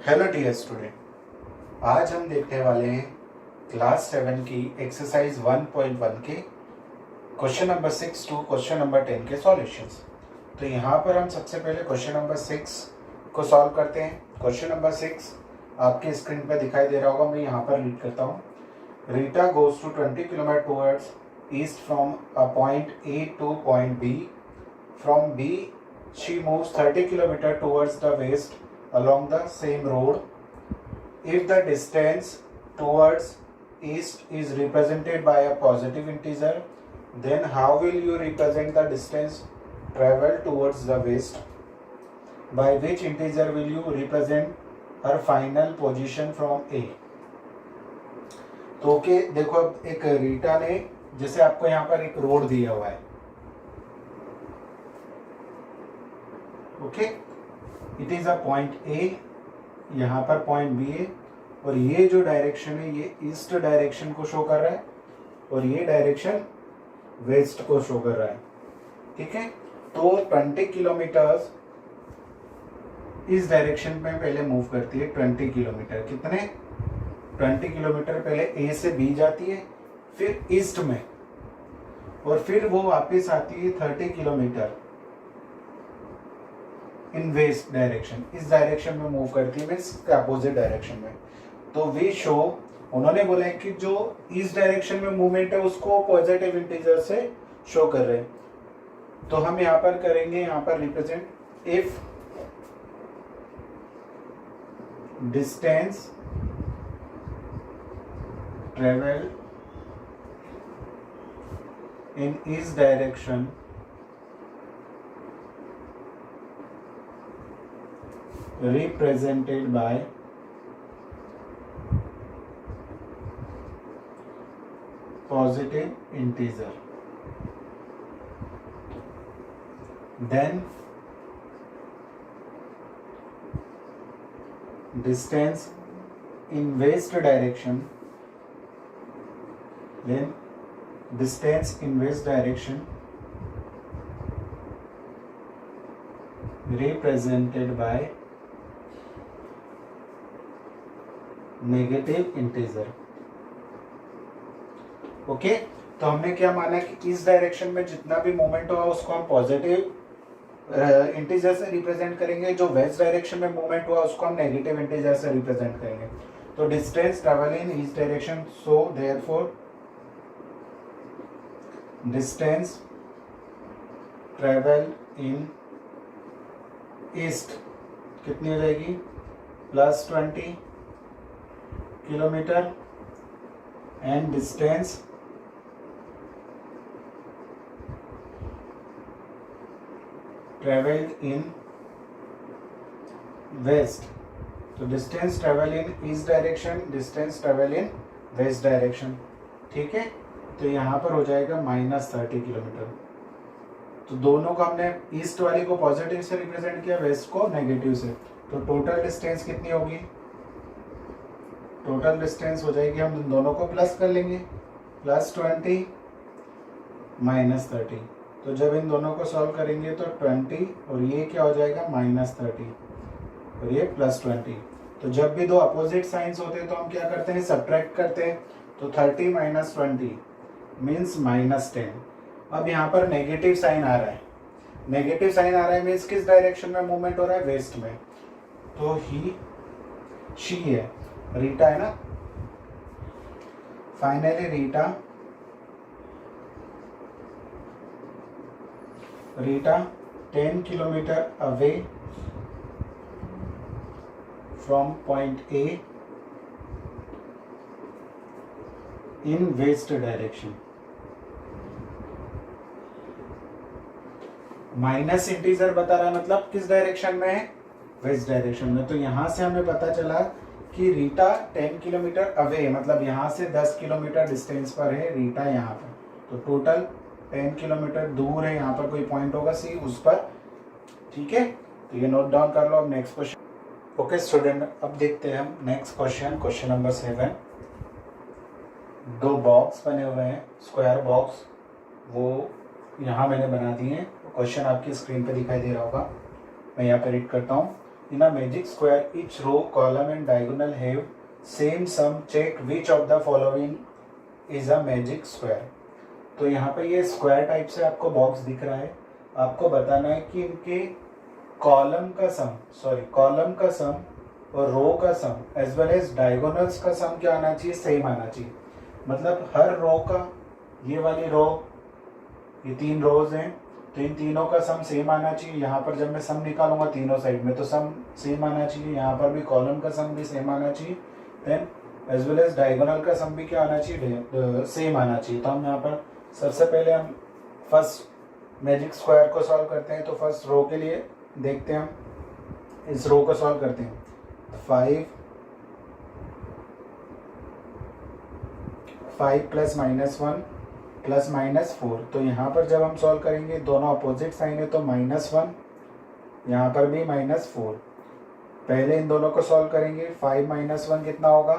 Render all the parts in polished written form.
Hello dear student, आज हम देखने वाले हैं क्लास 7 की एक्सरसाइज 1.1 के question number 6 to question number 10 के सॉल्यूशंस। तो यहाँ पर हम सबसे पहले क्वेश्चन नंबर 6 को सॉल्व करते हैं। क्वेश्चन नंबर 6 आपके स्क्रीन पर दिखाई दे रहा होगा, मैं यहाँ पर रीड करता हूँ। Rita goes to 20 kilometre towards east from a point A to point B. From B she moves 30 kilometer towards the west along the same road. If the distance towards east is represented by a positive integer, then how will you represent the distance traveled towards the west? By which integer will you represent her final position from A? तो okay, देखो अब एक रीटा ने जैसे आपको यहाँ पर एक रोड दिया हुआ है, okay, it is a point ए, यहाँ पर पॉइंट बी है, और ये जो डायरेक्शन है ये ईस्ट डायरेक्शन को शो कर रहा है और ये डायरेक्शन वेस्ट को शो कर रहा है। ठीक है, तो 20 किलोमीटर्स इस डायरेक्शन में पहले मूव करती है। 20 किलोमीटर कितने 20 किलोमीटर पहले ए से बी जाती है, फिर ईस्ट में, और फिर वो वापस आती है 30 किलोमीटर इन वेस्ट डायरेक्शन, इस डायरेक्शन में मूव करती है, मीन्स अपोजिट डायरेक्शन में। तो वी शो, उन्होंने बोला है कि जो इस डायरेक्शन में मूवमेंट है उसको पॉजिटिव इंटीजर से शो कर रहे हैं। तो हम यहाँ पर करेंगे, यहाँ पर रिप्रेजेंट इफ डिस्टेंस ट्रेवल इन इस direction represented by positive integer, then distance in west direction, represented by negative integer. Okay, तो हमने क्या माना कि इस डायरेक्शन में जितना भी मूवमेंट होगा उसको हम पॉजिटिव इंटीजर से रिप्रेजेंट करेंगे, जो वेस्ट डायरेक्शन में मूवमेंट हुआ उसको हम नेगेटिव इंटीजर से रिप्रेजेंट करेंगे। तो distance travel in east direction, so therefore distance travel in east कितनी हो जाएगी, +20 kilometre, and distance travelled in west, तो distance travel in east direction, distance travel in west direction. ठीक है, तो यहाँ पर हो जाएगा -30 किलोमीटर। तो दोनों को हमने ईस्ट वाली को पॉजिटिव से रिप्रेजेंट किया, वेस्ट को नेगेटिव से। तो टोटल डिस्टेंस कितनी होगी, टोटल डिस्टेंस हो जाएगी, हम दोनों को प्लस कर लेंगे, +20 -30। तो जब इन दोनों को सॉल्व करेंगे तो 20 और ये क्या हो जाएगा -30 और ये +20। तो जब भी दो अपोजिट साइंस होते हैं तो हम क्या करते हैं, सब्ट्रैक्ट करते हैं। तो 30 - 20 मीन्स -10। अब यहाँ पर नेगेटिव साइन आ रहा है, नेगेटिव साइन आ रहा है मीन्स किस डायरेक्शन में मूवमेंट हो रहा है, वेस्ट में। तो ही शी है, रीटा है ना, finally Rita 10 kilometre away from point A in west direction. Minus integer बता रहा है, मतलब किस डायरेक्शन में है, वेस्ट डायरेक्शन में। तो यहां से हमें पता चला कि रीटा 10 किलोमीटर अवे, मतलब यहाँ से 10 किलोमीटर डिस्टेंस पर है रीटा यहाँ पर। तो टोटल 10 किलोमीटर दूर है, यहाँ पर कोई पॉइंट होगा सी उस पर। ठीक है, तो ये नोट डाउन कर लो। अब नेक्स्ट क्वेश्चन। ओके स्टूडेंट, अब देखते हैं हम नेक्स्ट क्वेश्चन, क्वेश्चन नंबर 7। दो बॉक्स बने हुए हैं, स्क्वायर बॉक्स, वो यहाँ मैंने बना दिए हैं। क्वेश्चन आपकी स्क्रीन पे दिखाई दे रहा होगा, मैं यहाँ पे रीड करता हूँ। In a magic square each row column and diagonal have same sum, check which of the following is a magic square. तो यहाँ पे ये स्क्वायर टाइप से आपको बॉक्स दिख रहा है, आपको बताना है कि इनके कॉलम का सम और रो का सम एज वेल एज डायगोनल्स का सम क्या आना चाहिए, सेम आना चाहिए। मतलब हर रो का, ये वाली रो, ये 3 रोज हैं, तो इन तीनों का सम सेम आना चाहिए। यहाँ पर जब मैं सम निकालूंगा तीनों साइड में तो सम सेम आना चाहिए। यहाँ पर भी कॉलम का सम भी सेम आना चाहिए, then as well as diagonal का सम भी क्या आना चाहिए, सेम आना चाहिए। तो हम यहाँ पर सबसे पहले हम फर्स्ट मैजिक स्क्वायर को सॉल्व करते हैं। तो फर्स्ट रो के लिए देखते हैं, हम इस रो को सॉल्व करते हैं। 5 प्लस -1 प्लस -4। तो यहाँ पर जब हम सॉल्व करेंगे दोनों अपोजिट साइन है, तो -1, यहाँ पर भी -4। पहले इन दोनों को सॉल्व करेंगे। 5 - 1 कितना होगा,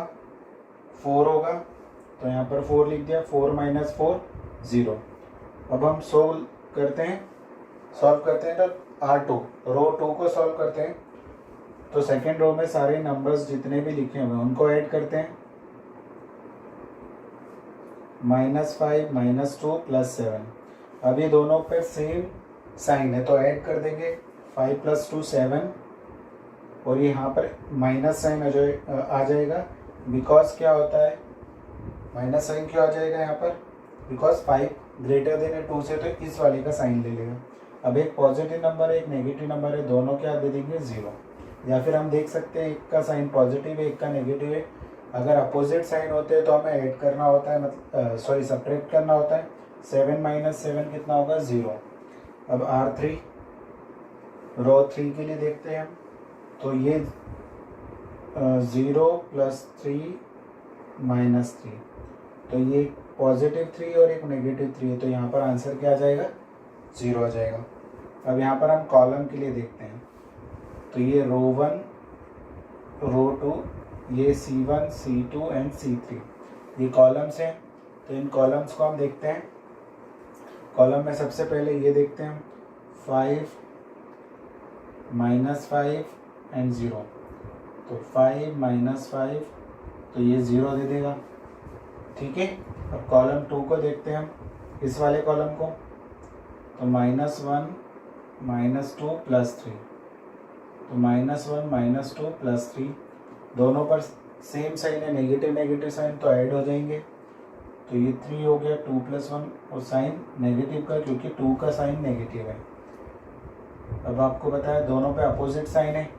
4 होगा, तो यहाँ पर 4 लिख दिया। 4 - 4 0। अब हम सॉल्व करते हैं तो R2 रो 2 को सॉल्व करते हैं। तो सेकेंड रो में सारे नंबर्स जितने भी लिखे हुए हैं उनको ऐड करते हैं। -5 -2 +7। अब ये दोनों पे सेम साइन है तो ऐड कर देंगे। 5 + 2 7, और ये यहाँ पर माइनस साइन आ जाएगा। बिकॉज क्या होता है, माइनस साइन क्यों आ जाएगा यहाँ पर, बिकॉज 5 > 2 से, तो इस वाले का साइन ले लेगा। अब एक पॉजिटिव नंबर है, एक नेगेटिव नंबर है, दोनों क्या दे देंगे 0। या फिर हम देख सकते हैं एक का साइन पॉजिटिव है, एक का नेगेटिव है। अगर अपोजिट साइन होते हैं तो हमें ऐड करना होता है, मतलब सब्ट्रैक्ट करना होता है। 7 - 7 कितना होगा, 0। अब R3 रो 3 के लिए देखते हैं हम। तो ये 0 + 3 -3, तो ये पॉजिटिव 3 और एक नेगेटिव 3 है, तो यहाँ पर आंसर क्या आ जाएगा, 0 आ जाएगा। अब यहाँ पर हम कॉलम के लिए देखते हैं। तो ये रो 1 रो 2, ये C1 C2 एंड C3 ये कॉलम्स हैं। तो इन कॉलम्स को हम देखते हैं। कॉलम में सबसे पहले ये देखते हैं 5 -5 एंड 0। तो 5 -5, तो ये 0 दे देगा, ठीक है। अब कॉलम 2 को देखते हैं हम, इस वाले कॉलम को। तो -1 -2 +3, तो -1 -2 +3, दोनों पर सेम साइन है, नेगेटिव साइन, तो ऐड हो जाएंगे। तो ये 3 हो गया, 2 + 1, और साइन नेगेटिव का, क्योंकि 2 का साइन नेगेटिव है। अब आपको बताया दोनों पे अपोजिट साइन है,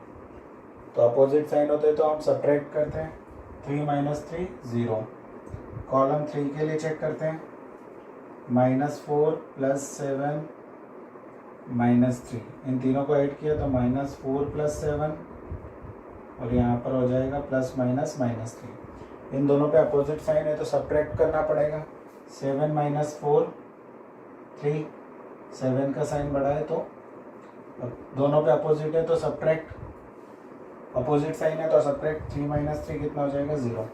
तो अपोजिट साइन होते हैं तो हम सब्ट्रैक्ट करते हैं। 3 - 3 0। कॉलम 3 के लिए चेक करते हैं। -4 + 7 -3, इन तीनों को ऐड किया तो -4 + 7, और यहाँ पर हो जाएगा ±-3। इन दोनों पे अपोजिट साइन है तो सब्ट्रैक्ट करना पड़ेगा। 7 - 4 3, 7 का साइन बड़ा है, तो दोनों पे अपोजिट है तो सब्ट्रैक्ट, अपोजिट साइन है तो सब्ट्रैक्ट। 3 - 3 कितना हो जाएगा, 0।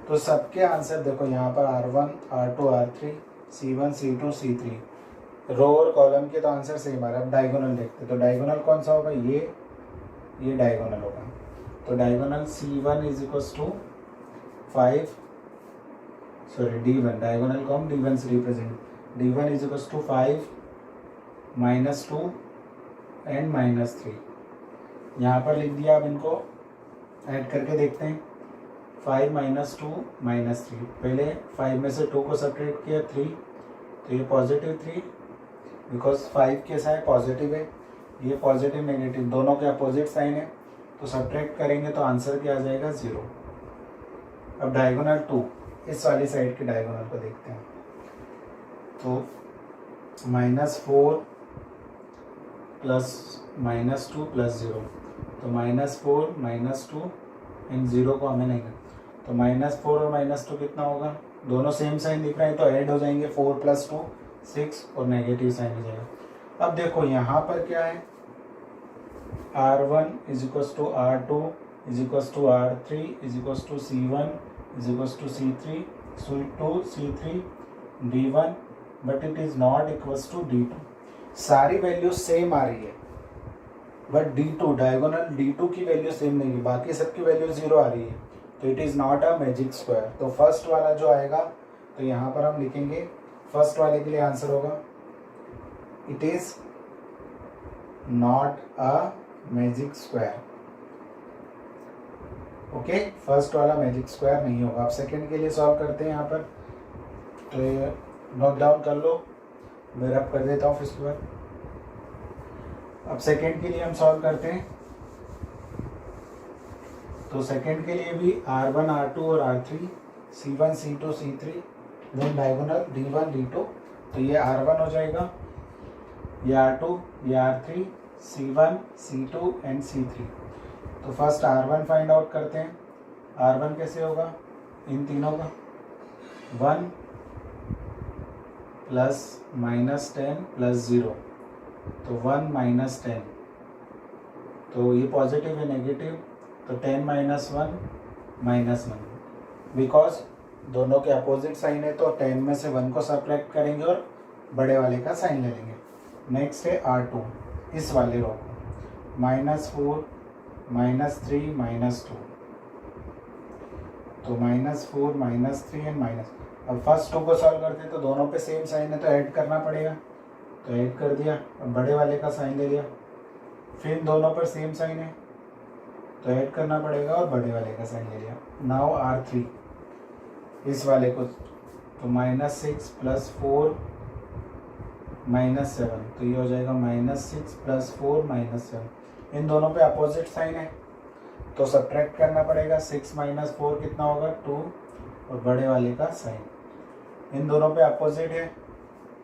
तो सबके आंसर देखो यहाँ पर R1 R2 R3 C1 C2 C3 रो और कॉलम के तो आंसर सेम आ रहा है। अब डायगोनल देखते, तो डायगोनल कौन सा होगा, ये डायगोनल होगा। तो diagonal C1 = 5, sorry D1, diagonal को हम D1 से रिप्रेजेंट। D1 = 5 -2 एंड -3, यहाँ पर लिख दिया। अब इनको ऐड करके देखते हैं। 5 - 2 -3, पहले 5 में से 2 को सब्ट्रैक्ट किया 3, तो ये पॉजिटिव 3, बिकॉज 5 कैसा है, पॉजिटिव है। ये पॉजिटिव नेगेटिव दोनों के अपोजिट साइन है, तो सब्ट्रैक्ट करेंगे तो आंसर क्या आ जाएगा, 0। अब डायगोनल 2, इस वाली साइड के डायगोनल को देखते हैं। तो -4 + -2 + 0, तो -4 -2 इन 0 को हमें नहीं, तो -4 और -2 कितना होगा, दोनों सेम साइन दिख रहे हैं तो ऐड हो जाएंगे। 4 + 2 6, और नेगेटिव साइन हो जाएगा। अब देखो यहाँ पर क्या है, R1 = R2 = R3 = C1 = C3 C2 C3 D1, but it is not equals to D2। सारी वैल्यूज सेम आ रही है, बट D2 डायगोनल D2 की वैल्यू सेम नहीं है, बाकी सबकी वैल्यू 0 आ रही है, तो it is not a magic square. तो फर्स्ट वाला जो आएगा, तो यहाँ पर हम लिखेंगे फर्स्ट वाले के लिए आंसर होगा it is not a magic square. Okay, first वाला मैजिक स्क्वायर नहीं होगा। अब सेकंड के लिए सॉल्व करते हैं यहाँ पर, तो ये नोट डाउन कर लो, मैं रब कर देता हूँ इसके बाद। अब सेकंड के लिए हम सॉल्व करते हैं, तो सेकंड के लिए भी R1 R2 और R3 C1 C2 C3 then diagonal D1 D2, तो ये R1 हो जाएगा, ये R2, ये R3 C1 C2 and C3। तो फर्स्ट R1 फाइंड आउट करते हैं। R1 कैसे होगा, इन तीनों का 1 प्लस -10 प्लस 0, तो 1 माइनस 10, तो ये पॉजिटिव है नेगेटिव, तो 10 माइनस 1 माइनस 1, बिकॉज दोनों के अपोजिट साइन है, तो 10 में से 1 को सब्ट्रैक्ट करेंगे और बड़े वाले का साइन ले लेंगे। नेक्स्ट है R2, इस वाले रो को -4 -3 -2, तो -4 -3 एंड माइनस। अब फर्स्ट 2 को सॉल्व करते हैं, तो दोनों पे सेम साइन है, तो ऐड करना पड़ेगा, तो ऐड कर दिया, अब बड़े वाले का साइन ले लिया। फिर दोनों पर सेम साइन है, तो ऐड करना पड़ेगा और बड़े वाले का साइन ले लिया। नाउ R3, इस वाले को, तो -6 + 4 -7, तो ये हो जाएगा -6 + 4 -7। इन दोनों पे अपोजिट साइन है, तो सब्ट्रैक्ट करना पड़ेगा। 6 - 4 कितना होगा, 2, और बड़े वाले का साइन। इन दोनों पे अपोजिट है,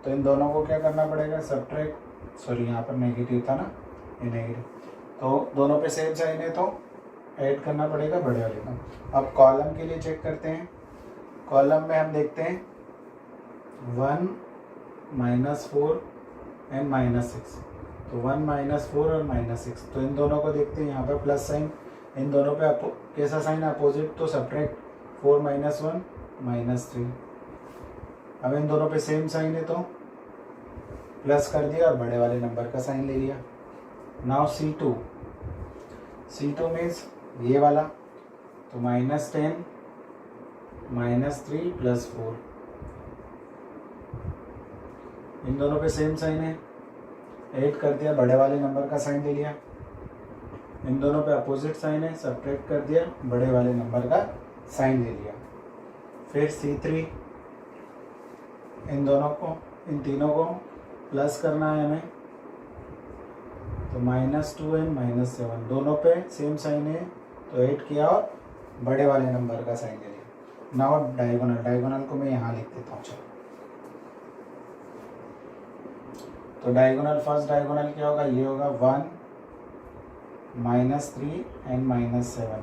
तो इन दोनों को क्या करना पड़ेगा, सब्ट्रैक्ट, सॉरी यहाँ पर नेगेटिव था ना, ये नेगेटिव, तो दोनों पे सेम साइन है, तो ऐड करना पड़ेगा बड़े वाले का। अब कॉलम के लिए चेक करते हैं, कॉलम में हम देखते हैं 1 -4 एंड -6, तो 1 -4 और -6, तो इन दोनों को देखते हैं, यहाँ पर प्लस साइन, इन दोनों पे कैसा साइन है, अपोजिट, तो सब्ट्रैक्ट 4 - 1 -3। अब इन दोनों पे सेम साइन है, तो प्लस कर दिया और बड़े वाले नंबर का साइन ले लिया। नाउ C2 मीन्स ये वाला, तो -10 -3 + 4, इन दोनों पे सेम साइन है, ऐड कर दिया, बड़े वाले नंबर का साइन ले लिया। इन दोनों पे अपोजिट साइन है, सब्ट्रैक्ट कर दिया, बड़े वाले नंबर का साइन ले लिया। फिर C3, इन दोनों को, इन तीनों को प्लस करना है हमें, तो -2 एंड -7, दोनों पे सेम साइन है, तो ऐड किया और बड़े वाले नंबर का साइन ले लिया। नाउ डायगोनल को मैं यहाँ लिख देता हूँ। चलो, तो डायगोनल, फर्स्ट डायगोनल क्या होगा, ये होगा 1 -3 एंड -7,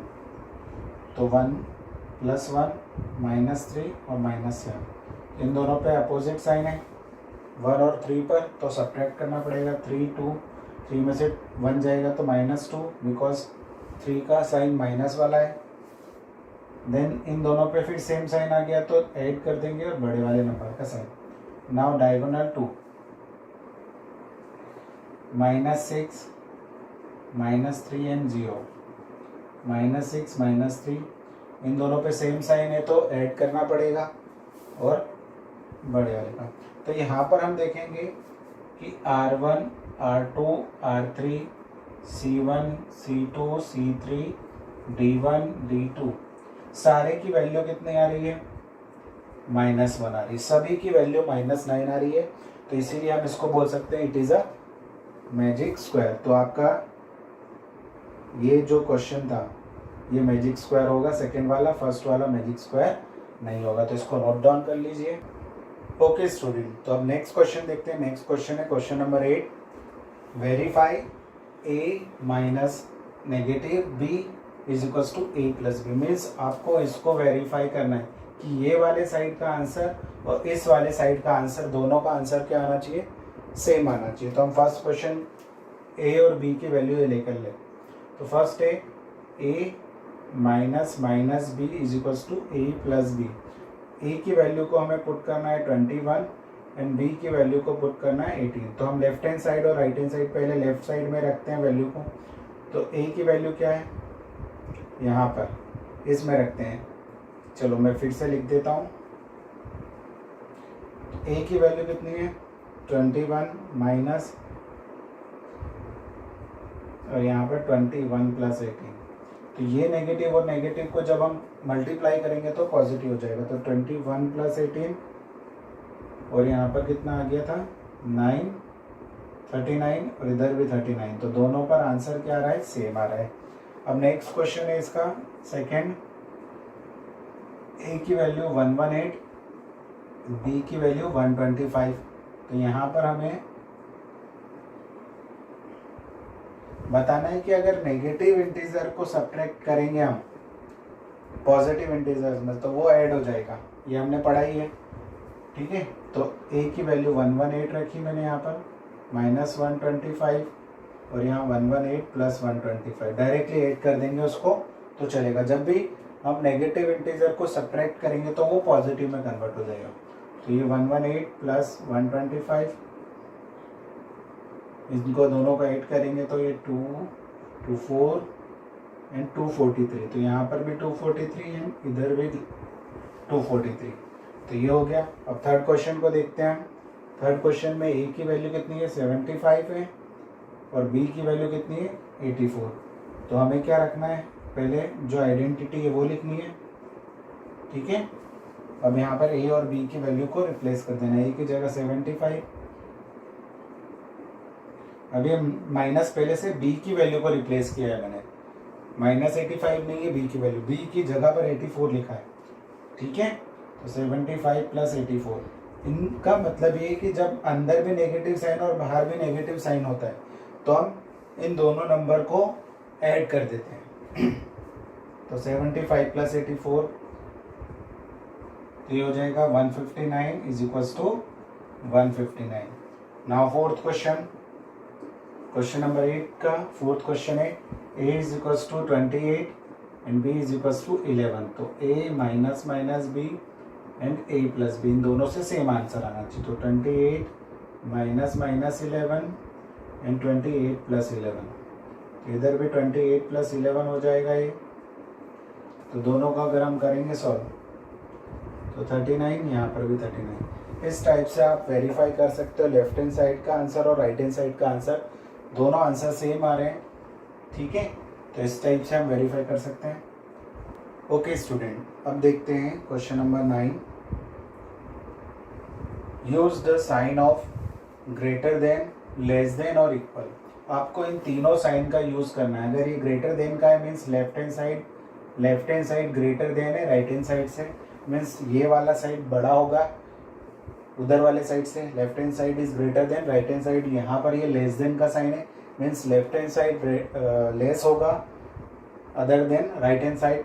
तो 1 + 1 -3 और -7। इन दोनों पे अपोजिट साइन है, 1 और 3 पर, तो सब्ट्रैक्ट करना पड़ेगा। 3 2, 3 में से 1 जाएगा तो -2, बिकॉज 3 का साइन माइनस वाला है। देन इन दोनों पे फिर सेम साइन आ गया, तो ऐड कर देंगे और बड़े वाले नंबर का साइन। नाउ डायगोनल 2, -6 -3 एंड 0, -6 -3, इन दोनों पे सेम साइन है, तो ऐड करना पड़ेगा और बड़े वाले का। तो यहाँ पर हम देखेंगे कि R1 R2 R3 C1 C2 C3 D1 D2 सारे की वैल्यू कितनी आ रही है, -1 आ रही है, सभी की वैल्यू -9 आ रही है, तो इसीलिए हम इसको बोल सकते हैं it is a magic square. तो आपका ये जो क्वेश्चन था ये मैजिक स्क्वायर होगा, सेकेंड वाला, फर्स्ट वाला मैजिक स्क्वायर नहीं होगा, तो इसको नोट डाउन कर लीजिए। ओके स्टूडेंट, तो अब नेक्स्ट क्वेश्चन देखते हैं। नेक्स्ट क्वेश्चन है question number 8, verify a minus negative b is equals to a plus b. Means आपको इसको वेरीफाई करना है कि ये वाले साइड का आंसर और इस वाले साइड का आंसर, दोनों का आंसर क्या आना चाहिए, सेम आना चाहिए। तो हम फर्स्ट क्वेश्चन a और b की वैल्यू लेकर ले। तो फर्स्ट है a minus b is equals to a plus B. A की वैल्यू को हमें पुट करना है 21 एंड बी की वैल्यू को पुट करना है 18। तो हम लेफ्ट हैंड साइड और राइट हैंड साइड पहले लेफ्ट साइड में रखते हैं वैल्यू को। तो ए की वैल्यू क्या है, यहाँ पर इसमें रखते हैं। चलो मैं फिर से लिख देता हूँ। ए की वैल्यू कितनी है 21 माइनस और यहाँ पर 21 प्लस 18। तो ये नेगेटिव और नेगेटिव को जब हम मल्टीप्लाई करेंगे तो पॉजिटिव हो जाएगा। तो 21 प्लस 18 और यहाँ पर कितना आ गया था 9, 39 और इधर भी 39। तो दोनों पर आंसर क्या आ रहा है, सेम आ रहा है। अब नेक्स्ट क्वेश्चन है इसका सेकंड। ए की वैल्यू 118, बी की वैल्यू 125। तो यहाँ पर हमें बताना है कि अगर नेगेटिव इंटीजर को सब्ट्रैक्ट करेंगे हम पॉजिटिव इंटीजर्स में तो वो ऐड हो जाएगा। ये हमने पढ़ा ही है, ठीक है। तो ए की वैल्यू 118 रखी मैंने यहाँ पर माइनस 125 और यहाँ 118 प्लस 125 डायरेक्टली ऐड कर देंगे उसको तो चलेगा। जब भी हम नेगेटिव इंटीजर को सब्ट्रैक्ट करेंगे तो वो पॉजिटिव में कन्वर्ट हो जाएगा। तो ये 118 प्लस 125 इनको दोनों का ऐड करेंगे तो ये 224 एंड 243। तो यहाँ पर भी 243 है, इधर भी 243। तो ये हो गया। अब थर्ड क्वेश्चन को देखते हैं। थर्ड क्वेश्चन में ए की वैल्यू कितनी है 75 है और बी की वैल्यू कितनी है 84। तो हमें क्या रखना है, पहले जो आइडेंटिटी है वो लिखनी है, ठीक है। अब यहाँ पर ए और बी की वैल्यू को रिप्लेस कर देना है। ए की जगह 75, अभी हम माइनस पहले से बी की वैल्यू को रिप्लेस किया है मैंने, माइनस 85 नहीं है बी की वैल्यू, बी की जगह पर 84 लिखा है, ठीक है। तो 75 प्लस 84, इनका मतलब ये है कि जब अंदर भी नेगेटिव साइन और बाहर भी नेगेटिव साइन होता है तो हम इन दोनों नंबर को ऐड कर देते हैं। तो 75 प्लस 84 तो ये हो जाएगा 159 is equals to 159। Now fourth question, question number 8 का फोर्थ क्वेश्चन है a is equals to 28 and b is equals to 11। तो a minus minus b and a plus b इन दोनों से सेम आंसर आना चाहिए। तो 28 माइनस माइनस 11 एंड 28 प्लस 11। इधर भी 28 प्लस 11 हो जाएगा ये। तो दोनों का अगर हम करेंगे सॉल्व तो 39, यहाँ पर भी 39। इस टाइप से आप वेरीफाई कर सकते हो लेफ्ट हैंड साइड का आंसर और राइट हैंड साइड का आंसर, दोनों आंसर सेम आ रहे हैं, ठीक है। तो इस टाइप से हम वेरीफाई कर सकते हैं। ओके स्टूडेंट, अब देखते हैं question number 9। Use the sign of greater than, less than और इक्वल। आपको इन तीनों साइन का यूज करना है। अगर ये ग्रेटर देन का है means left hand side greater than है राइट हैंड साइड से, मीन्स ये वाला साइड बड़ा होगा उधर वाले साइड से। Left hand side is greater than right hand side, यहाँ पर ये लेस देन का साइन है means left hand side less होगा other than right hand side.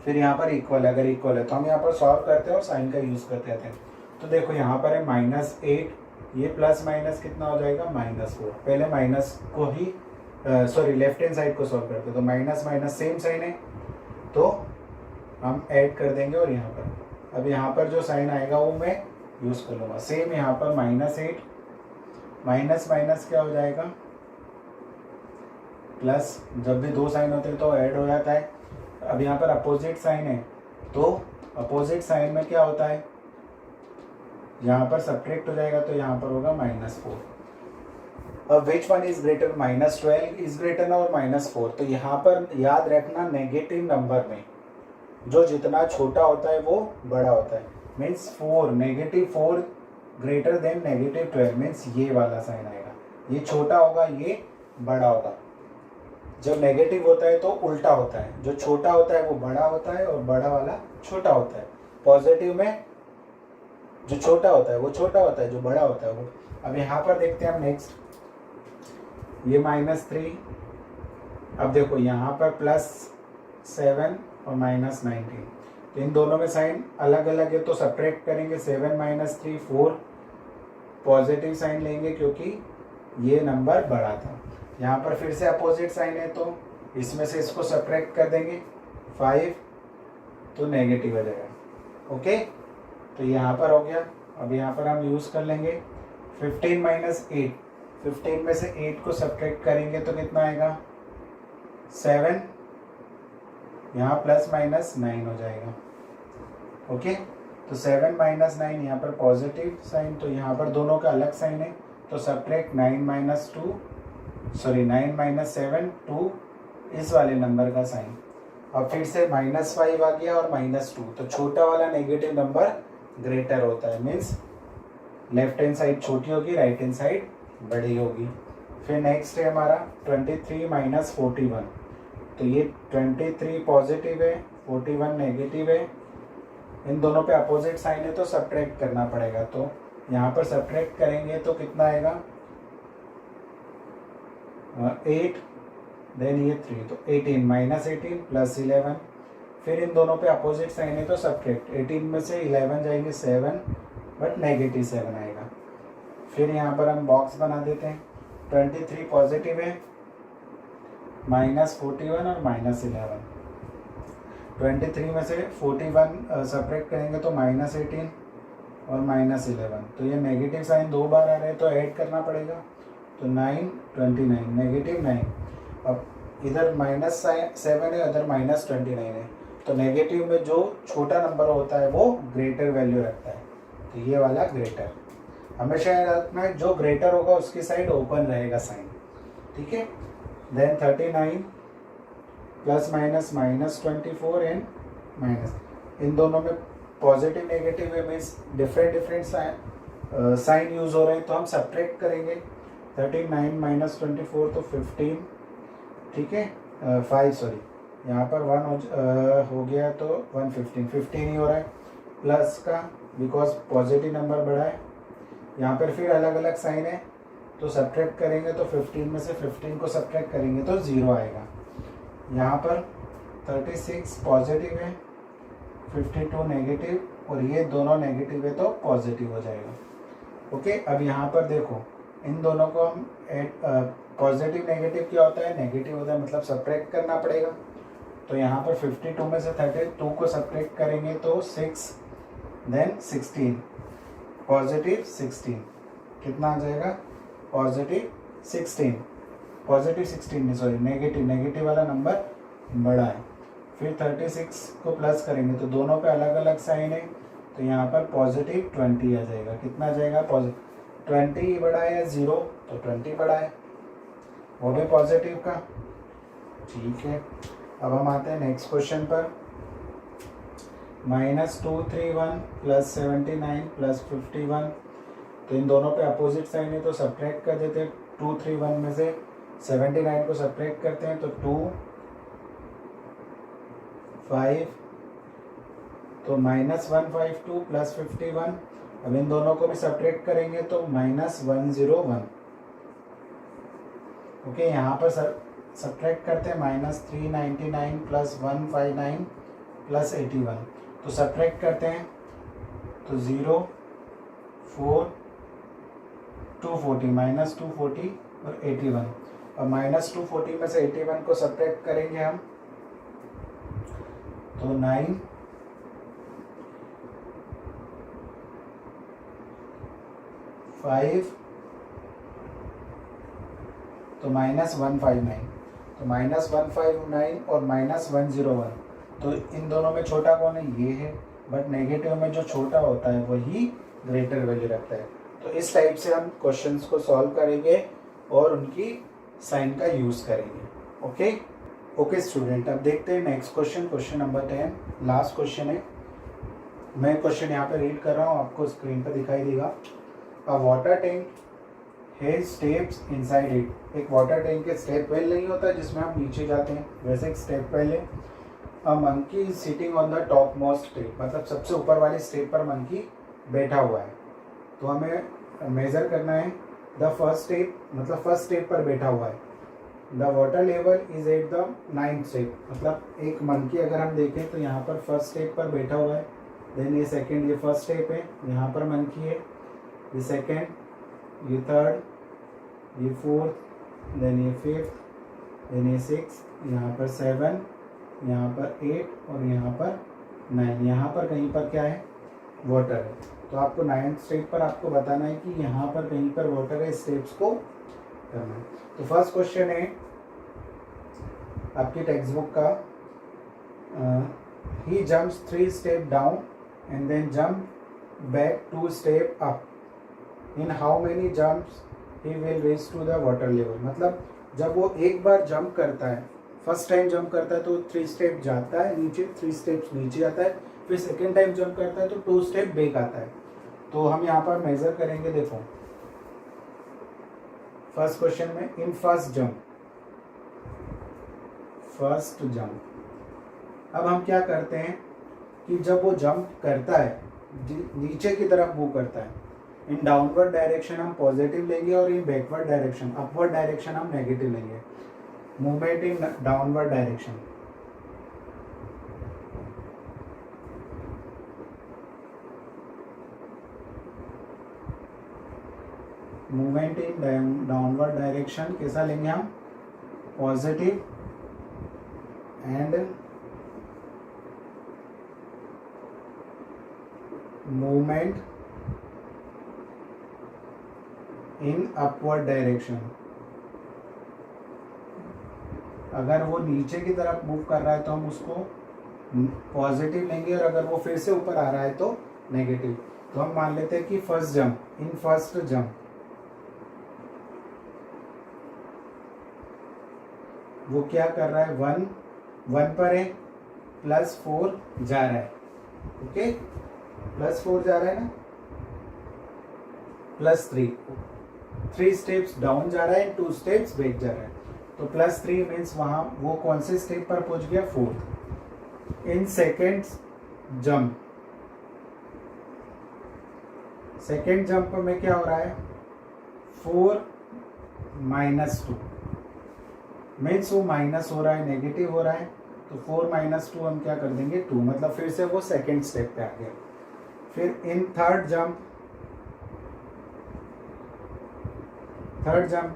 फिर यहाँ पर इक्वल है, अगर इक्वल है तो हम यहाँ पर सॉल्व करते हैं और साइन का यूज करते रहते हैं। तो देखो यहाँ पर है -8, ये प्लस माइनस कितना हो जाएगा -4। पहले माइनस को ही सॉरी लेफ्ट हैंड साइड को सॉल्व करते हैं। तो माइनस माइनस सेम साइन है तो हम ऐड कर देंगे और यहाँ पर अब यहाँ पर जो साइन आएगा वो मैं यूज कर लूँगा। सेम यहाँ पर -8 माइनस माइनस क्या हो जाएगा प्लस, जब भी दो साइन होते हैं तो ऐड हो जाता है। अब यहाँ पर अपोजिट साइन है तो अपोजिट साइन में क्या होता है, यहाँ पर सब्ट्रैक्ट हो जाएगा तो यहाँ पर होगा -4। अब which one is greater, -12 is greater और -4। तो यहाँ पर याद रखना नेगेटिव नंबर में जो जितना छोटा होता है वो बड़ा होता है। मीन्स 4 -4 ग्रेटर देन -12 मीन्स ये वाला साइन आएगा, ये छोटा होगा ये बड़ा होगा। जब नेगेटिव होता है तो उल्टा होता है, जो छोटा होता है वो बड़ा होता है और बड़ा वाला छोटा होता है। पॉजिटिव में जो छोटा होता है वो छोटा होता है, जो बड़ा होता है वो। अब यहाँ पर देखते हैं हम नेक्स्ट, ये -3। अब देखो यहाँ पर +7 और -19, तो इन दोनों में साइन अलग अलग है तो सब्ट्रैक्ट करेंगे। 7 - 3 4 पॉजिटिव साइन लेंगे क्योंकि ये नंबर बड़ा था। यहाँ पर फिर से अपोजिट साइन है तो इसमें से इसको सब्ट्रैक्ट कर देंगे। 5 तो नेगेटिव हो जाएगा। ओके, तो यहाँ पर हो गया अब यहाँ पर हम यूज़ कर लेंगे 15 माइनस 8, 15 में से 8 को सब्ट्रैक्ट करेंगे तो कितना आएगा 7, यहाँ प्लस माइनस 9 हो जाएगा। ओके, तो 7 माइनस 9 यहाँ पर पॉजिटिव साइन, तो यहाँ पर दोनों का अलग साइन है, तो सब्ट्रैक्ट 9 माइनस 7 2 इस वाले नंबर का साइन। अब फिर से -5 आ गया और -2, तो छोटा वाला नेगेटिव नंबर ग्रेटर होता है, मीन्स लेफ्ट हैंड साइड छोटी होगी, राइट हैंड साइड बड़ी होगी। फिर नेक्स्ट है हमारा 23 माइनस 41, तो ये 23 पॉजिटिव है, 41 नेगेटिव है, इन दोनों पे अपोजिट साइन है तो सब्ट्रैक्ट करना पड़ेगा। तो यहाँ पर सब्ट्रैक्ट करेंगे तो कितना आएगा 8, देन ये 3, तो 18 माइनस 18 प्लस 11, फिर इन दोनों पे अपोजिट साइन है तो सब्ट्रैक्ट, 18 में से 11 जाएंगे 7, बट नेगेटिव 7 आएगा। फिर यहाँ पर हम बॉक्स बना देते हैं, 23 पॉजिटिव है, -41 और -11, 23 में से 41 सब्ट्रैक्ट करेंगे तो -18 और -11, तो ये नेगेटिव साइन 2 बार आ रहे हैं तो ऐड करना पड़ेगा, तो 9 29 नेगेटिव 9। अब इधर -7 है, इधर -29 है, तो नेगेटिव में जो छोटा नंबर होता है वो ग्रेटर वैल्यू रखता है, तो ये वाला ग्रेटर। हमेशा याद रखना है जो ग्रेटर होगा उसकी साइड ओपन रहेगा साइन, ठीक है। Then 39 plus minus -24 and minus, इन दोनों में पॉजिटिव नेगेटिव है, मीन्स डिफरेंट साइन यूज हो रहे हैं, तो हम सब्ट्रैक्ट करेंगे। 39 माइनस 24 तो 15, ठीक है, 5 सॉरी, यहाँ पर 1 हो गया तो 15 ही हो रहा है, प्लस का बिकॉज पॉजिटिव नंबर बड़ा है। यहाँ पर फिर अलग अलग साइन है तो सब्ट्रैक्ट करेंगे तो 15 में से 15 को सब्ट्रैक्ट करेंगे तो 0 आएगा। यहाँ पर 36 पॉजिटिव है, 52 नेगेटिव, और ये दोनों नेगेटिव है तो पॉजिटिव हो जाएगा। ओके, अब यहाँ पर देखो इन दोनों को हम पॉजिटिव नेगेटिव क्या होता है, नेगेटिव होता है, मतलब सब्ट्रैक्ट करना पड़ेगा। तो यहाँ पर 52 में से 32 को सब्ट्रैक्ट करेंगे तो 6, देन 16 पॉजिटिव 16, कितना आ जाएगा पॉजिटिव 16 नहीं सॉरी नेगेटिव वाला नंबर बड़ा है। फिर 36 को प्लस करेंगे तो दोनों पे अलग अलग साइन है, तो यहाँ पर पॉजिटिव 20 आ जाएगा। कितना आ जाएगा पॉजिटिव 20 बड़ा है या 0, तो 20 बड़ा है, वो भी पॉजिटिव का, ठीक है। अब हम आते हैं नेक्स्ट क्वेश्चन पर, -231 प्लस 79 प्लस 51, तो इन दोनों पे अपोजिट साइन है तो सब्ट्रैक्ट कर देते हैं। 231 में से 79 को सब्ट्रैक्ट करते हैं तो 2 5, तो -152 प्लस 51, अब इन दोनों को भी सब्ट्रैक्ट करेंगे तो -101। ओके, यहाँ पर सब्ट्रैक्ट करते हैं -399 प्लस 159 प्लस 81, तो सब्ट्रैक्ट करते हैं तो 0 4 240 -240 और 81, और -240 में से 81 को सब्ट्रैक्ट करेंगे हम तो 9 5, तो -159, तो -159 और -101, तो इन दोनों में छोटा कौन है, ये है, बट नेगेटिव में जो छोटा होता है वही ग्रेटर वैल्यू रखता है। तो इस टाइप से हम क्वेश्चंस को सॉल्व करेंगे और उनकी साइन का यूज़ करेंगे। ओके स्टूडेंट, अब देखते हैं next question, question number 10, last question है। मैं क्वेश्चन यहाँ पे रीड कर रहा हूँ, आपको स्क्रीन पर दिखाई देगा। अ water tank has steps inside it, एक वाटर टैंक के स्टेप वेल नहीं होता जिसमें हम नीचे जाते हैं, वैसे एक स्टेप वेल है। A monkey is sitting on the top most step, मतलब सबसे ऊपर वाली स्टेप पर मंकी बैठा हुआ है। तो हमें मेज़र करना है द फर्स्ट स्टेप, मतलब फर्स्ट स्टेप पर बैठा हुआ है। The water level is at the 9th step, मतलब एक मंकी अगर हम देखें तो यहाँ पर फर्स्ट स्टेप पर बैठा हुआ है, देन ये सेकेंड, ये फर्स्ट स्टेप है, यहाँ पर मंकी है, ये सेकेंड, ये थर्ड, ये फोर्थ, देन ये फिफ्थ, देन ये 6, यहाँ पर 7, यहाँ पर 8 और यहाँ पर 9, यहाँ पर कहीं पर क्या है वाटर है। तो आपको 9th स्टेप पर आपको बताना है कि यहाँ पर कहीं पर वाटर है, स्टेप्स को करना है। तो फर्स्ट क्वेश्चन है आपकी टेक्स्ट बुक का, he jumps 3 step down and then jump back 2 step up, in how many jumps he will reach to the water level. मतलब जब वो एक बार जंप करता है, फर्स्ट टाइम जंप करता है तो 3 स्टेप जाता है नीचे, 3 स्टेप्स नीचे जाता है, फिर सेकेंड टाइम जंप करता है तो 2 स्टेप बैक आता है। तो हम यहाँ पर मेजर करेंगे, देखो फर्स्ट क्वेश्चन में इन फर्स्ट जंप। अब हम क्या करते हैं कि जब वो जंप करता है नीचे की तरफ मूव करता है, इन डाउनवर्ड डायरेक्शन हम पॉजिटिव लेंगे और इन बैकवर्ड डायरेक्शन, अपवर्ड डायरेक्शन हम नेगेटिव लेंगे। Movement in downward direction, movement in downward direction कैसा लेंगे हम, positive, and movement in upward direction. अगर वो नीचे की तरफ मूव कर रहा है तो हम उसको पॉजिटिव लेंगे, और अगर वो फिर से ऊपर आ रहा है तो नेगेटिव। तो हम मान लेते हैं कि first jump, in first jump वो क्या कर रहा है, 1 पर है, +4 जा रहा है, ओके, +4 जा रहा है ना, +3 स्टेप्स डाउन जा रहा है, 2 स्टेप्स बैक जा रहा है। तो +3 मीन्स वहां वो कौन से स्टेप पर पहुंच गया, 4th। इन सेकेंड जंप में क्या हो रहा है, 4 - 2 मीन्स वो माइनस हो रहा है, नेगेटिव हो रहा है, तो 4 - 2 हम क्या कर देंगे, 2, मतलब फिर से वो सेकेंड स्टेप पे आ गया। फिर इन थर्ड जंप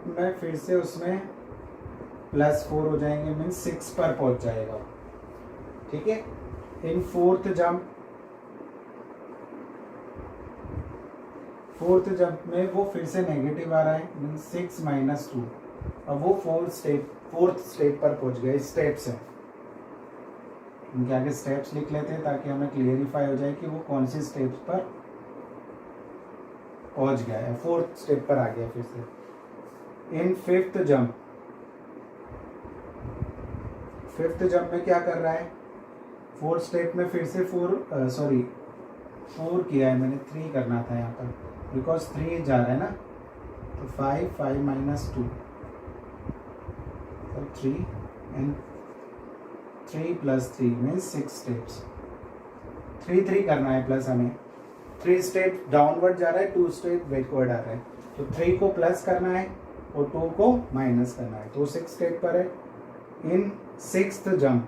में फिर से उसमें +4 हो जाएंगे, मीन्स 6 पर पहुंच जाएगा, ठीक है। इन फोर्थ जंप में वो फिर से नेगेटिव आ रहा है, मीन्स 6 - 2। अब वो फोर्थ स्टेप पर पहुंच गए। स्टेप्स है, इनके आगे स्टेप्स लिख लेते हैं ताकि हमें क्लियरिफाई हो जाए कि वो कौन सी स्टेप्स पर पहुंच गया है, 4th स्टेप पर आ गया फिर से। इन फिफ्थ जंप में क्या कर रहा है, 4th स्टेप में फिर से 4 किया है मैंने, 3 करना था यहाँ पर, बिकॉज 3 जा रहा है ना, तो 5 - 2 तो 3 एंड 3 + 3 मीन्स 6 स्टेप्स। 3 करना है प्लस, हमें 3 स्टेप डाउनवर्ड जा रहा है, 2 स्टेप बैकवर्ड आ रहा है, तो 3 को प्लस करना है और 2 को माइनस करना है, तो 6 स्टेप पर है। इन सिक्स्थ जंप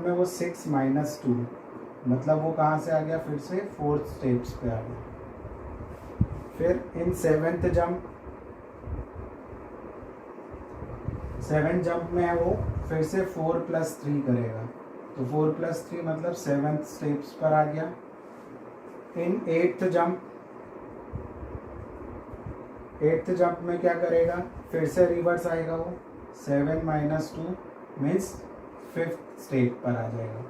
में वो 6 - 2, मतलब वो कहाँ से आ गया, फिर से 4th स्टेप्स पे आ गया। फिर इन 7th जंप में वो फिर से 4 + 3 करेगा, तो 4 + 3 मतलब 7th स्टेप्स पर आ गया। इन 8th जंप में क्या करेगा, फिर से रिवर्स आएगा, वो 7 - 2 मीन्स 5th स्टेप पर आ जाएगा।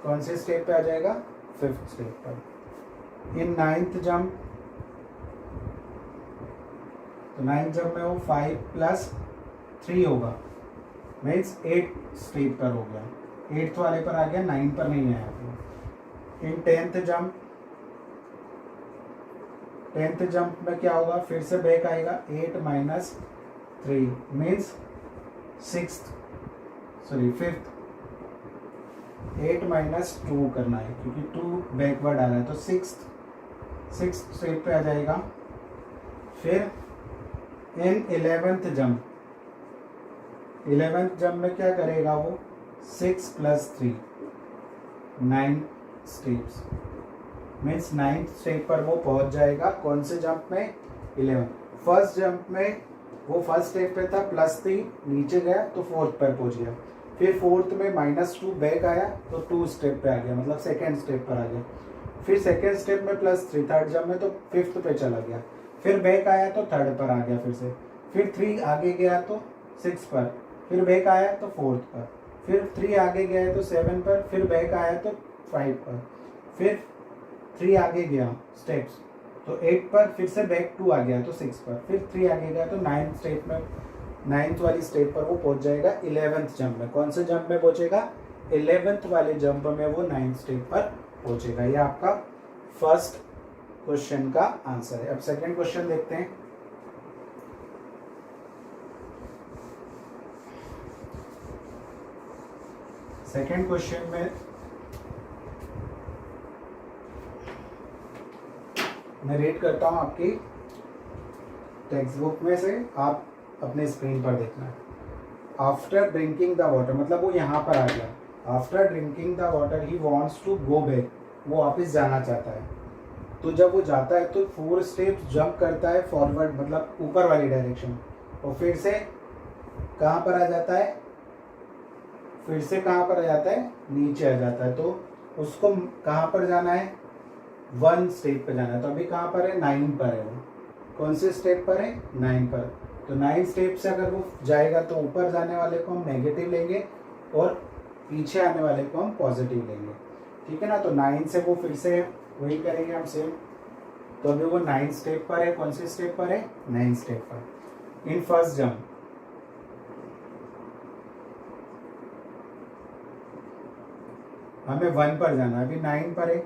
कौन से स्टेप पे आ जाएगा, 5th स्टेप पर। इन 9th जंप, तो 9th जंप में वो 5 + 3 होगा, मीन्स 8 स्टेप पर हो गया, 8th वाले पर आ गया, 9 पर नहीं आया। इन 10th जंप में क्या होगा, फिर से बैक आएगा, 8 - 3 मीन्स 5th। 8 - 2 करना है क्योंकि 2 बैकवर्ड आ रहा है, तो 6th स्टेप पे आ जाएगा। फिर इन 11th जंप में क्या करेगा, वो 6 + 3 9 स्टेप्स, मीन्स 9th स्टेप पर वो पहुंच जाएगा। कौन से जंप में, 11। फर्स्ट जंप में वो फर्स्ट स्टेप पे था, +3 नीचे गया तो 4th पर पहुंच गया। फिर फोर्थ में -2 बैक आया तो 2 स्टेप पे आ गया, मतलब सेकेंड स्टेप पर आ गया। फिर सेकेंड स्टेप में +3, थर्ड जंप में तो फिफ्थ पे चला गया। फिर बैक आया तो थर्ड पर आ गया फिर से। फिर 3 आगे गया तो 6 पर, फिर बैक आया तो फोर्थ पर, फिर 3 आगे गया तो 7 पर, फिर बैक आया तो 5 पर, फिर 3 आगे गया स्टेप्स तो 8 पर, फिर से बैक 2 आ गया तो 6 पर, फिर 3 आगे गया तो 9th स्टेप में, 9th वाली स्टेप पर वो पहुंच जाएगा 11th जंप में। कौन से जंप में पहुंचेगा? 11th वाले जंप में वो 9th स्टेप पर पहुंचेगा। ये आपका फर्स्ट क्वेश्चन का आंसर है। अब सेकंड क्वेश्चन देखते हैं। सेकंड क्वेश्चन में मैं रीड करता हूं आपकी टेक्स्ट बुक में से, आप अपने स्क्रीन पर देखना है। आफ्टर ड्रिंकिंग द वाटर, मतलब वो यहाँ पर आ गया। After drinking the water he wants to go back, वो वापस जाना चाहता है। तो जब वो जाता है तो 4 स्टेप्स जंप करता है फॉरवर्ड, मतलब ऊपर वाली डायरेक्शन, और फिर से कहाँ पर आ जाता है? फिर से कहाँ पर आ जाता है? नीचे आ जाता है। तो उसको कहाँ पर जाना है? 1 स्टेप पर जाना है। तो अभी कहाँ पर है? 9 पर है। वो कौन से स्टेप पर है? 9 पर। तो 9 स्टेप से अगर वो जाएगा तो ऊपर जाने वाले को हम नेगेटिव लेंगे और पीछे आने वाले को हम पॉजिटिव लेंगे, ठीक है ना। तो 9 से वो फिर से वही करेंगे हम सेम। तो अभी वो 9 स्टेप पर है। कौन से स्टेप पर है? 9 स्टेप पर। इन फर्स्ट जंप हमें 1 पर जाना है, अभी 9 पर है।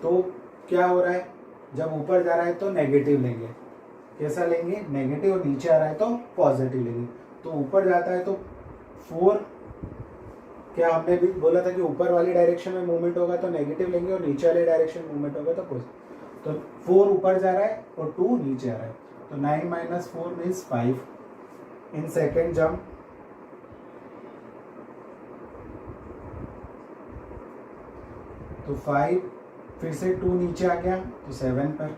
तो क्या हो रहा है? जब ऊपर जा रहा है तो नेगेटिव लेंगे। कैसा लेंगे? नेगेटिव। और नीचे आ रहा है तो पॉजिटिव लेंगे। तो ऊपर जाता है तो 4, क्या हमने भी बोला था कि ऊपर वाली डायरेक्शन में मूवमेंट होगा तो नेगेटिव लेंगे, और नीचे वाली डायरेक्शन में मूवमेंट होगा तो पॉजिटिव। तो 4 ऊपर जा रहा है और 2 नीचे आ रहा है। तो 9 - 4 मीन्स 5। इन सेकेंड जंप तो 5, फिर से 2 नीचे आ गया तो 7 पर।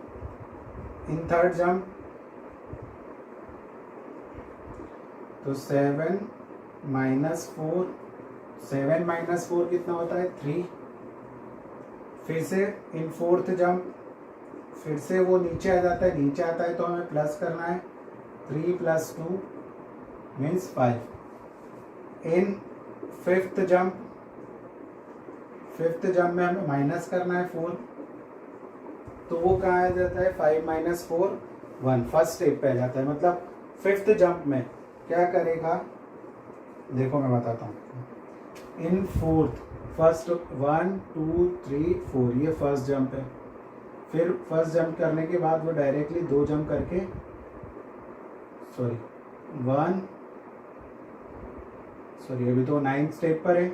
इन थर्ड जंप तो 7 - 4, 7 - 4 कितना होता है? 3। फिर से इन फोर्थ जंप फिर से वो नीचे आ जाता है। नीचे आता है तो हमें प्लस करना है। 3 + 2 मीन्स 5। इन फिफ्थ जंप में हमें माइनस करना है 4। तो वो कहाँ आ जाता है? 5 - 4 1, फर्स्ट स्टेप पे आ जाता है। मतलब फिफ्थ जंप में क्या करेगा? देखो मैं बताता हूँ। इन फोर्थ फर्स्ट 1 2 3 4, ये फर्स्ट जंप है। फिर फर्स्ट जंप करने के बाद वो डायरेक्टली 2 जंप करके, अभी तो 9 स्टेप पर है।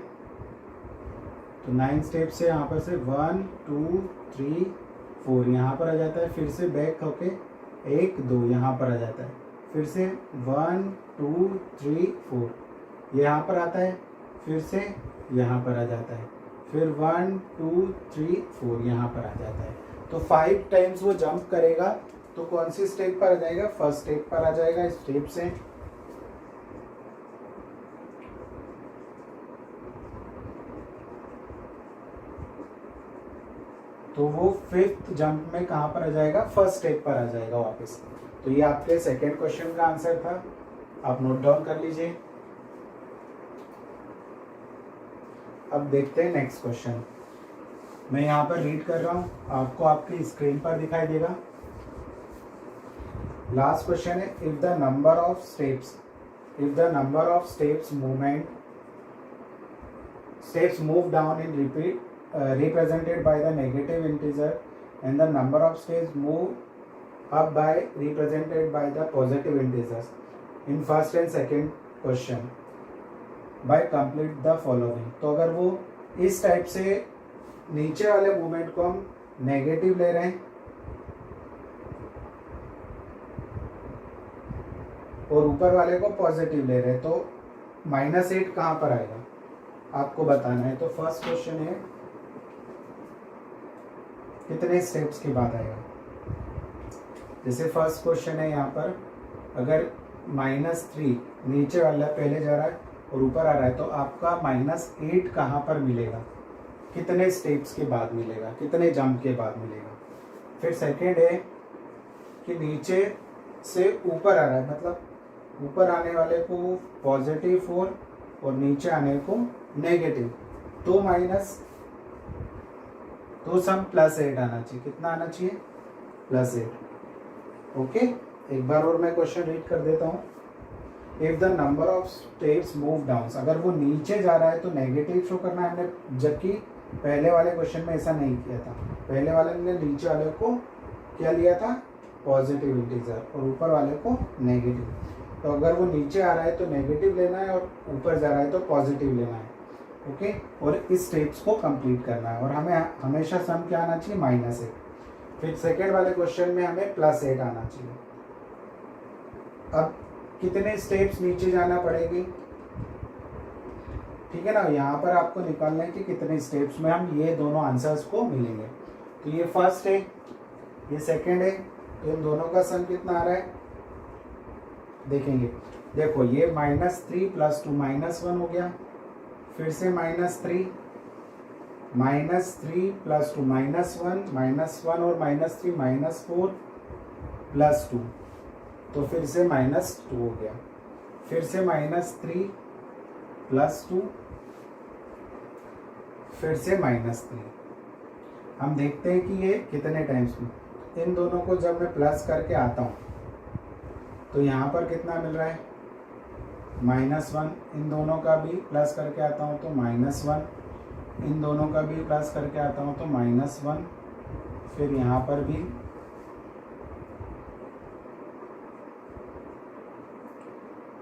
तो 9 स्टेप से यहाँ पर से 1 2 3 4 यहाँ पर आ जाता है। फिर से बैक होके 1 2 यहाँ पर आ जाता है। फिर से 1 2 3 4 यहाँ पर आता है। फिर से यहाँ पर आ जाता है। फिर 1 2 3 4 यहाँ पर आ जाता है। तो 5 टाइम्स वो जंप करेगा तो कौन सी स्टेप पर आ जाएगा? फर्स्ट स्टेप पर आ जाएगा। स्टेप से तो वो फिफ्थ जंप में कहाँ पर आ जाएगा? फर्स्ट स्टेप पर आ जाएगा वापस। तो ये आपके सेकेंड क्वेश्चन का आंसर था, आप नोट डाउन कर लीजिए। अब देखते हैं नेक्स्ट क्वेश्चन। मैं यहाँ पर रीड कर रहा हूँ, आपको आपकी स्क्रीन पर दिखाई देगा। लास्ट क्वेश्चन है, if the number of steps move down in repeat represented by the negative integer and the number of steps move up by represented by the positive integers in first and second question by complete the following। तो अगर वो इस type से नीचे वाले movement को हम negative ले रहे हैं और ऊपर वाले को पॉजिटिव ले रहे हैं तो -8 कहाँ पर आएगा आपको बताना है। तो फर्स्ट क्वेश्चन है, कितने स्टेप्स के बाद आएगा? जैसे फर्स्ट क्वेश्चन है यहाँ पर, अगर -3 नीचे वाला पहले जा रहा है और ऊपर आ रहा है, तो आपका -8 कहाँ पर मिलेगा, कितने स्टेप्स के बाद मिलेगा, कितने जंप के बाद मिलेगा। फिर सेकेंड है कि नीचे से ऊपर आ रहा है, मतलब ऊपर आने वाले को +4 और नीचे आने को नेगेटिव, तो सम +8 आना चाहिए। कितना आना चाहिए, +8। ओके, एक बार और मैं क्वेश्चन रीड कर देता हूँ। If the number of steps move down, अगर वो नीचे जा रहा है तो नेगेटिव शो करना है हमने, जबकि पहले वाले क्वेश्चन में ऐसा नहीं किया था। पहले वाले ने नीचे वाले को क्या लिया था, पॉजिटिव इंटीजर, और ऊपर वाले को नेगेटिव। तो अगर वो नीचे आ रहा है तो नेगेटिव लेना है और ऊपर जा रहा है तो पॉजिटिव लेना है। ओके, और इस स्टेप्स को कंप्लीट करना है, और हमें हमेशा सम क्या आना चाहिए, -8। फिर सेकेंड वाले क्वेश्चन में हमें +8 आना चाहिए। अब कितने स्टेप्स नीचे जाना पड़ेगी, ठीक है ना, यहाँ पर आपको निकालना है कि कितने स्टेप्स में हम ये दोनों आंसर्स को मिलेंगे। तो ये फर्स्ट है, ये सेकेंड है, तो इन दोनों का सम कितना आ रहा है देखेंगे। देखो ये -3 + 2 -1 हो गया, फिर से -3 + 2 -1 और -3 -4 + 2, तो फिर से -2 हो गया, फिर से -3 + 2, फिर से -3। हम देखते हैं कि ये कितने टाइम्स में, इन दोनों को जब मैं प्लस करके आता हूँ तो यहाँ पर कितना मिल रहा है, -1। इन दोनों का भी प्लस करके आता हूँ तो -1, इन दोनों का भी प्लस करके आता हूँ तो -1, फिर यहाँ पर भी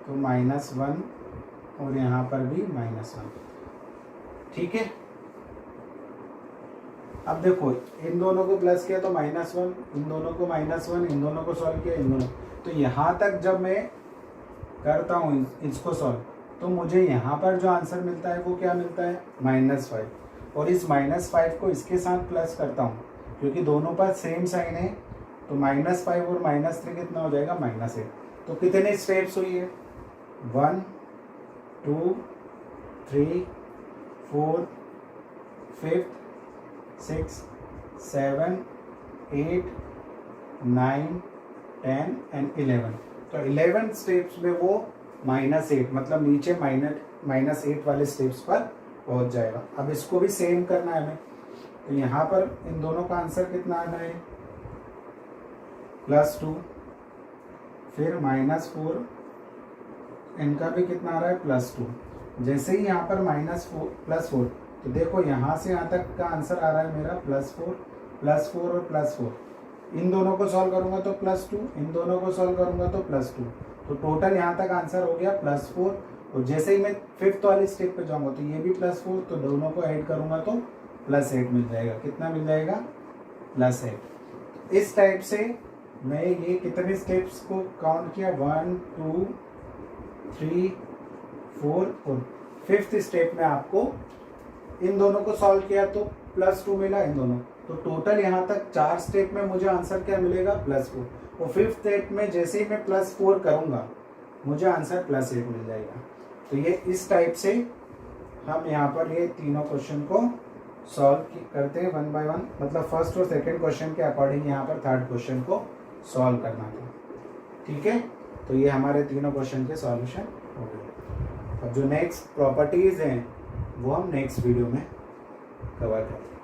तो -1 और यहाँ पर भी -1, ठीक है। अब देखो इन दोनों को प्लस किया तो -1, इन दोनों को -1, इन दोनों को सॉल्व किया, इन दोनों, तो यहाँ तक जब मैं करता हूँ इसको सॉल्व, तो मुझे यहाँ पर जो आंसर मिलता है वो क्या मिलता है, -5। और इस -5 को इसके साथ प्लस करता हूँ, क्योंकि दोनों पर सेम साइन है, तो -5 और -3 कितना हो जाएगा, -8। तो कितने स्टेप्स हुई है, 1 2 3 4 5 6 7 8 9 10 एंड 11। तो 11 स्टेप्स में वो -8, मतलब नीचे -8 वाले स्टेप्स पर पहुंच जाएगा। अब इसको भी सेम करना है हमें, तो यहाँ पर इन दोनों का आंसर कितना आना है, +2, फिर -4, इनका भी कितना आ रहा है, +2। जैसे ही यहाँ पर +4, तो देखो यहाँ से यहाँ तक का आंसर आ रहा है मेरा +4 और +4। इन दोनों को सॉल्व करूँगा तो +2, इन दोनों को सॉल्व करूँगा तो +2, तो टोटल यहाँ तक आंसर हो गया +4। और जैसे ही मैं 5th वाली स्टेप पे जाऊँगा तो ये भी +4, तो दोनों को ऐड करूँगा तो +8 मिल जाएगा। कितना मिल जाएगा, +8। इस टाइप से मैं ये कितने स्टेप्स को काउंट किया, 1 2 3 4 और 5th स्टेप में आपको इन दोनों को सॉल्व किया तो +2 मिला, इन दोनों, तो टोटल यहाँ तक 4 स्टेप में मुझे आंसर क्या मिलेगा, +4। और 5th स्टेप में जैसे ही मैं +4 करूँगा मुझे आंसर +8 मिल जाएगा। तो ये इस टाइप से हम यहाँ पर ये तीनों क्वेश्चन को सॉल्व करते हैं 1 बाय 1, मतलब फर्स्ट और सेकंड क्वेश्चन के अकॉर्डिंग यहाँ पर थर्ड क्वेश्चन को सॉल्व करना था, ठीक है। तो ये हमारे तीनों क्वेश्चन के सॉल्यूशन हो गए। अब जो नेक्स्ट प्रॉपर्टीज़ हैं वो हम नेक्स्ट वीडियो में कवर करेंगे।